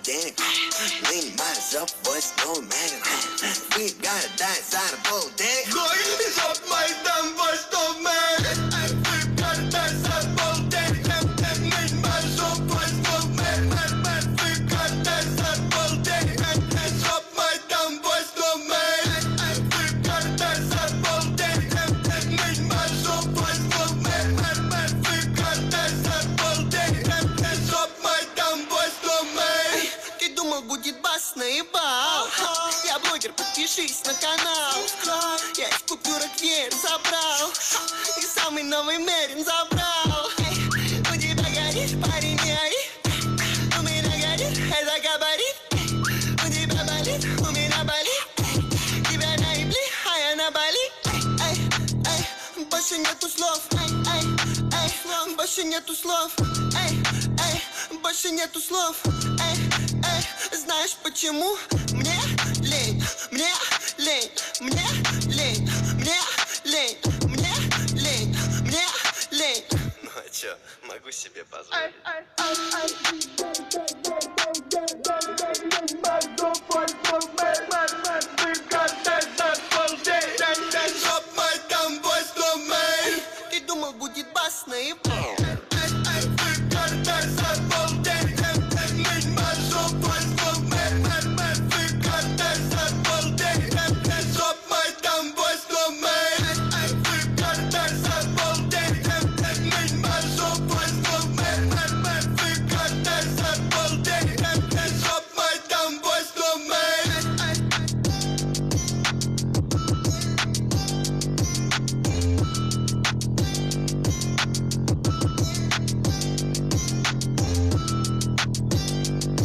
денег. Lean myself, but no man. We gotta die inside a bowl, денег. It's up my damn voice, no man. We gotta die inside a bowl, денег. Lean myself, but no man. We gotta die inside a bowl, денег. It's up my damn voice, no man. We gotta die inside a bowl, денег. Lean myself, but no man. We gotta die inside a bowl, денег. It's up my damn voice, no man. Ты думал, будет бас, наебал. Я блогер, подпишись на канал. Я из купюрок веер забрал. И самый новый Мерин забрал. У тебя горит, парень, не ори. У меня горит, это габарит. У тебя болит, у меня болит. Тебя наебли, а я на Бали. Больше нету слов. Больше нету слов. Больше нету слов. Знаешь почему? Мне лень, мне лень, мне лень, мне лень, мне лень, мне лень. Ну а чё, могу себе позволить. Don't fight for me, man, we got